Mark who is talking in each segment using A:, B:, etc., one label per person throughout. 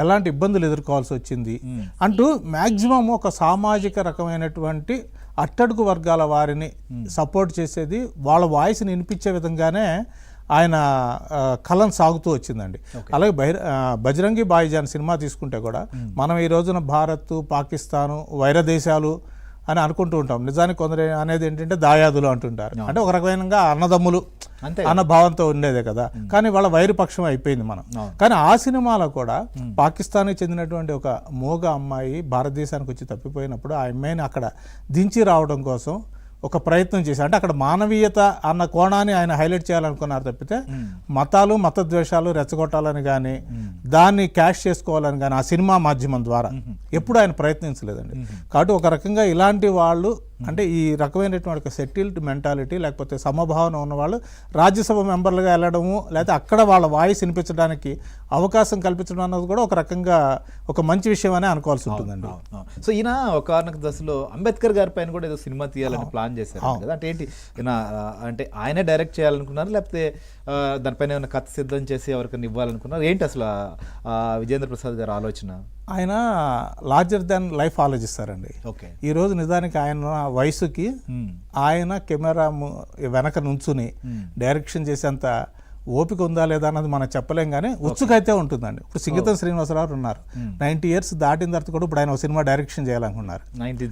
A: ఎలాంటి ఇబ్బందులు ఎదుర్కోవాల్సి వచ్చింది అంటూ మ్యాక్సిమం ఒక సామాజిక రకమైనటువంటి అట్టడుగు వర్గాల వారిని సపోర్ట్ చేసేది, వాళ్ళ వాయిస్ని వినిపించే విధంగానే ఆయన కలం సాగుతూ వచ్చిందండి. అలాగే బజరంగి భాయిజాన్ సినిమా తీసుకుంటే కూడా మనం ఈ రోజున భారత్, పాకిస్తాను, వైర దేశాలు అని అనుకుంటూ ఉంటాం. నిజానికి కొందరు అనేది ఏంటంటే దాయాదులు అంటుంటారు. అంటే ఒక రకమైన అన్నదమ్ములు అన్న భావంతో ఉండేదే కదా, కానీ వాళ్ళ వైరుపక్షం అయిపోయింది మనం. కానీ ఆ సినిమాలో కూడా పాకిస్తాన్కి చెందినటువంటి ఒక మూగ అమ్మాయి భారతదేశానికి వచ్చి తప్పిపోయినప్పుడు ఆ అమ్మాయిని అక్కడ దించి రావడం కోసం ఒక ప్రయత్నం చేశారు. అంటే అక్కడ మానవీయత అన్న కోణాన్ని ఆయన హైలైట్ చేయాలనుకున్నారు తప్పితే మతాలు, మతద్వేషాలు రెచ్చగొట్టాలని కానీ దాన్ని క్యాష్ చేసుకోవాలని కానీ ఆ సినిమా మాధ్యమం ద్వారా ఎప్పుడు ఆయన ప్రయత్నించలేదండి. కాబట్టి ఒక రకంగా ఇలాంటి వాళ్ళు అంటే ఈ రకమైనటువంటి సెటిల్డ్ మెంటాలిటీ లేకపోతే సమభావన ఉన్నవాళ్ళు రాజ్యసభ మెంబర్లుగా వెళ్ళడము, లేకపోతే అక్కడ వాళ్ళ వాయిస్ వినిపించడానికి అవకాశం కల్పించడం అన్నది కూడా ఒక రకంగా ఒక మంచి విషయం అనే అనుకోవాల్సి ఉంటుందండి.
B: సో ఈయన ఒక దశలో అంబేద్కర్ గారి పైన కూడా ఏదో సినిమా తీయాలని ప్లాన్ చేశారు కదా, అంటే ఏంటి అంటే ఆయనే డైరెక్ట్ చేయాలనుకున్నారు లేకపోతే దానిపైన ఏమైనా కథ సిద్ధం చేసి ఎవరికైనా ఇవ్వాలనుకున్నారు, ఏంటి అసలు విజేంద్ర ప్రసాద్ గారి ఆలోచన?
A: ఆయన లార్జర్ దాన్ లైఫ్ ఆలోచిస్తారండి. ఈ రోజు నిజానికి ఆయన వయసుకి ఆయన కెమెరా వెనక నుంచుని డైరెక్షన్ చేసేంత ఓపిక ఉందా లేదా అన్నది మనం చెప్పలేం, కానీ ఉత్సుకైతే ఉంటుందండి. ఇప్పుడు సింగీతం శ్రీనివాసరావు ఉన్నారు, 90 years దాటిన తర్వాత కూడా ఇప్పుడు ఆయన ఒక సినిమా డైరెక్షన్ చేయాలనుకున్నారు,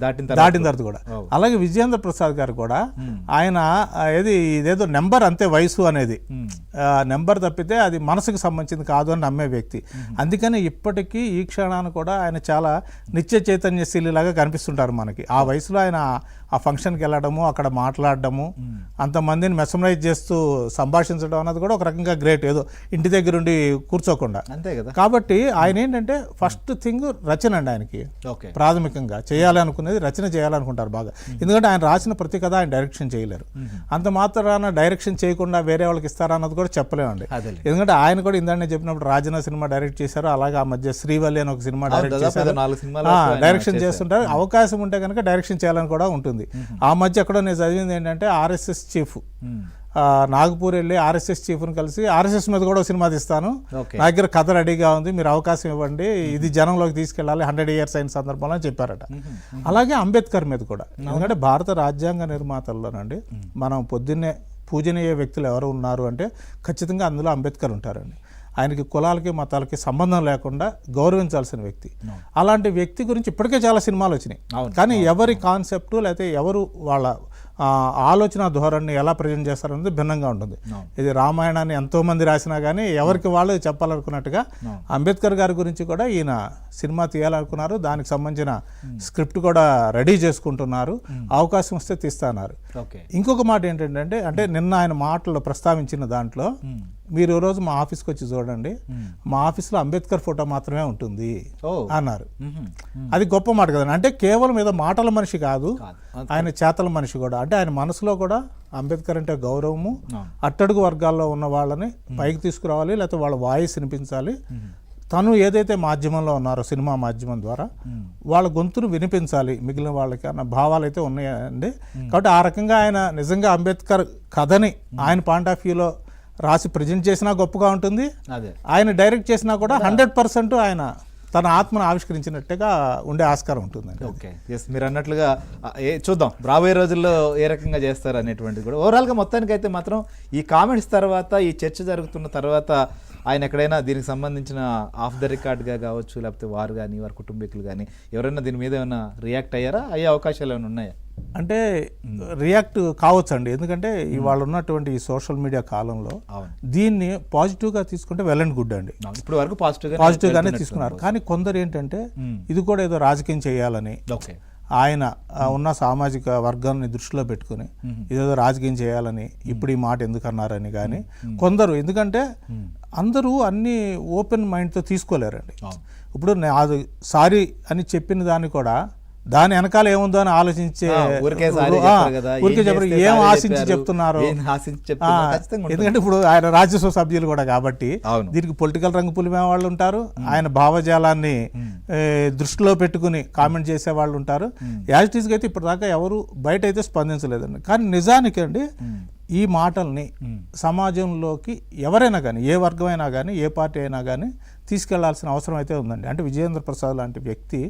A: దాటిన తర్వాత కూడా. అలాగే విజయేంద్ర ప్రసాద్ గారు కూడా ఆయన ఇదేదో నెంబర్ అంతే వయసు అనేది నెంబర్ తప్పితే అది మనసుకు సంబంధించింది కాదు అని నమ్మే వ్యక్తి. అందుకని ఇప్పటికీ ఈ క్షణాన్ని కూడా ఆయన చాలా నిత్య చైతన్యశీలిలాగా కనిపిస్తుంటారు మనకి. ఆ వయసులో ఆయన ఆ ఫంక్షన్కి వెళ్ళడము, అక్కడ మాట్లాడడము, అంతమందిని మెసమరైజ్ చేస్తూ సంభాషించడం అన్నది కూడా ఒక రకంగా గ్రేట్. ఏదో ఇంటి దగ్గర ఉండి కూర్చోకుండా, అంతే కదా. కాబట్టి ఆయన ఏంటంటే ఫస్ట్ థింగ్ రచన అండి. ఆయనకి ప్రాథమికంగా చేయాలి అనుకునేది రచన చేయాలనుకుంటారు బాగా. ఎందుకంటే ఆయన రాసిన ప్రతి కథ ఆయన డైరెక్షన్ చేయలేరు. అంత మాత్రాన డైరెక్షన్ చేయకుండా వేరే వాళ్ళకి ఇస్తారా అన్నది కూడా చెప్పలేమండి. ఎందుకంటే ఆయన కూడా ఇందాక చెప్పినప్పుడు రాజన సినిమా డైరెక్ట్ చేశారు, అలాగే ఆ మధ్య శ్రీవల్లి అని ఒక సినిమా డైరెక్ట్ చేశారు, డైరెక్షన్ చేస్తుంటారు. అవకాశం ఉంటే కనుక డైరెక్షన్ చేయాలని కూడా ఉంటుంది. ఆ మధ్య ఎక్కడో నేను చదివింది ఏంటంటే RSS చీఫ్ నాగపూర్ వెళ్ళి RSS చీఫ్ని కలిసి RSS మీద కూడా సినిమా తీస్తాను, నా దగ్గర కథ రెడీగా ఉంది, మీరు అవకాశం ఇవ్వండి, ఇది జనంలోకి తీసుకెళ్ళాలి 100 years అయిన సందర్భంలో అని చెప్పారట. అలాగే అంబేద్కర్ మీద కూడా, ఎందుకంటే భారత రాజ్యాంగ నిర్మాతల్లోనండి మనం పొద్దున్నే పూజనీయ వ్యక్తులు ఎవరు ఉన్నారు అంటే ఖచ్చితంగా అందులో అంబేద్కర్ ఉంటారండి. ఆయనకి కులాలకి మతాలకి సంబంధం లేకుండా గౌరవించాల్సిన వ్యక్తి. అలాంటి వ్యక్తి గురించి ఇప్పటికే చాలా సినిమాలు వచ్చినాయి, కానీ ఎవరి కాన్సెప్ట్ లేకపోతే ఎవరు వాళ్ళ ఆలోచన ధోరణిని ఎలా ప్రజెంట్ చేస్తారనేది భిన్నంగా ఉంటుంది. ఇది రామాయణాన్ని ఎంతోమంది రాసినా కానీ ఎవరికి వాళ్ళు చెప్పాలనుకున్నట్టుగా అంబేద్కర్ గారి గురించి కూడా ఈయన సినిమా తీయాలనుకున్నారు. దానికి సంబంధించిన స్క్రిప్ట్ కూడా రెడీ చేసుకుంటున్నారు, అవకాశం వస్తే తీస్తున్నారు. ఇంకొక మాట ఏంటంటే అంటే నిన్న ఆయన మాటల్లో ప్రస్తావించిన దాంట్లో మీరు రోజు మా ఆఫీస్కి వచ్చి చూడండి, మా ఆఫీస్లో అంబేద్కర్ ఫోటో మాత్రమే ఉంటుంది అన్నారు. అది గొప్ప మాట కదండి. అంటే కేవలం ఏదో మాటల మనిషి కాదు, ఆయన చేతల మనిషి కూడా. అంటే ఆయన మనసులో కూడా అంబేద్కర్ అంటే గౌరవము, అట్టడుగు వర్గాల్లో ఉన్న వాళ్ళని పైకి తీసుకురావాలి, లేకపోతే వాళ్ళ వాయిస్ వినిపించాలి. తను ఏదైతే మాధ్యమంలో ఉన్నారో సినిమా మాధ్యమం ద్వారా వాళ్ళ గొంతును వినిపించాలి మిగిలిన వాళ్ళకి అన్న భావాలు అయితే ఉన్నాయండి. కాబట్టి ఆ రకంగా ఆయన నిజంగా అంబేద్కర్ కథని ఆయన పాయింట్ ఆఫ్ వ్యూలో రాసి ప్రజెంట్ చేసినా గొప్పగా ఉంటుంది, ఆయన డైరెక్ట్ చేసినా కూడా 100% ఆయన తన ఆత్మను ఆవిష్కరించినట్టుగా ఉండే ఆస్కారం ఉంటుందండి.
B: ఓకే, ఎస్, మీరు అన్నట్లుగా చూద్దాం రాబోయే రోజుల్లో ఏ రకంగా చేస్తారు అనేటువంటిది కూడా. ఓవరాల్గా మొత్తానికైతే మాత్రం ఈ కామెంట్స్ తర్వాత, ఈ చర్చ జరుగుతున్న తర్వాత ఆయన ఎక్కడైనా దీనికి సంబంధించిన ఆఫ్ ద రికార్డ్గా కావచ్చు, లేకపోతే వారు కానీ వారి కుటుంబీకులు కానీ ఎవరైనా దీని మీద ఏమైనా రియాక్ట్ అయ్యారా, అయ్యే అవకాశాలు ఏమైనా ఉన్నాయా?
A: అంటే రియాక్ట్ కావచ్చు అండి, ఎందుకంటే ఇవాళ ఉన్నటువంటి ఈ సోషల్ మీడియా కాలంలో దీన్ని పాజిటివ్గా తీసుకుంటే వెల్ అండ్ గుడ్ అండి.
B: ఇప్పుడు వరకు
A: పాజిటివ్గానే తీసుకున్నారు. కానీ కొందరు ఏంటంటే ఇది కూడా ఏదో రాజకీయం చేయాలని, ఆయన ఉన్న సామాజిక వర్గాన్ని దృష్టిలో పెట్టుకుని ఇదేదో రాజకీయం చేయాలని ఇప్పుడు ఈ మాట ఎందుకు అన్నారని కానీ కొందరు, ఎందుకంటే అందరూ అన్ని ఓపెన్ మైండ్తో తీసుకోలేరండి. ఇప్పుడు అది సారీ అని చెప్పిన దాన్ని కూడా దాని వెనకాల ఏముందో అని ఆలోచించే, ఊరికే చెప్పరు ఏం ఆశించి చెప్తున్నారు. ఎందుకంటే ఇప్పుడు ఆయన రాజ్యసభ సభ్యులు కూడా కాబట్టి దీనికి పొలిటికల్ రంగు పులిమే వాళ్ళు ఉంటారు, ఆయన భావజాలాన్ని దృష్టిలో పెట్టుకుని కామెంట్ చేసే వాళ్ళు ఉంటారు. యాజ్ ఇట్ ఈస్గా అయితే ఇప్పటిదాకా ఎవరు బయట అయితే స్పందించలేదండి. కానీ నిజానికి అండి ఈ మాటల్ని సమాజంలోకి ఎవరైనా కానీ, ఏ వర్గమైనా కానీ, ఏ పార్టీ అయినా కానీ తీసుకెళ్లాల్సిన అవసరం అయితే ఉందండి. అంటే విజయేంద్ర ప్రసాద్ లాంటి వ్యక్తి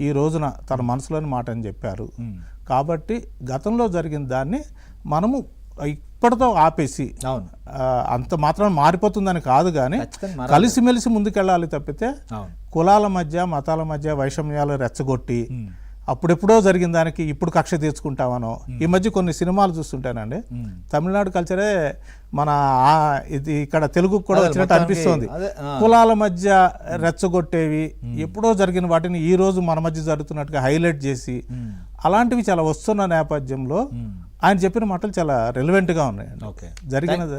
A: ఈ రోజున తన మనసులోని మాట అని చెప్పారు. కాబట్టి గతంలో జరిగిన దాన్ని మనము ఇప్పటితో ఆపేసి అంత మాత్రం మారిపోతుందని కాదు, కానీ కలిసిమెలిసి ముందుకెళ్ళాలి తప్పితే కులాల మధ్య మతాల మధ్య వైషమ్యాలు రెచ్చగొట్టి అప్పుడెప్పుడో జరిగిన దానికి ఇప్పుడు కక్ష తీర్చుకుంటామనో. ఈ మధ్య కొన్ని సినిమాలు చూస్తుంటానండి, తమిళనాడు కల్చరే మన ఇది ఇక్కడ తెలుగుకు కూడా వచ్చినట్టు అనిపిస్తోంది. కులాల మధ్య రెచ్చగొట్టేవి ఎప్పుడో జరిగిన వాటిని ఈ రోజు మన మధ్య జరుగుతున్నట్టుగా హైలైట్ చేసి అలాంటివి చాలా వస్తున్న నేపథ్యంలో ఆయన చెప్పిన మాటలు చాలా రెలవెంట్గా ఉన్నాయండి. జరిగినది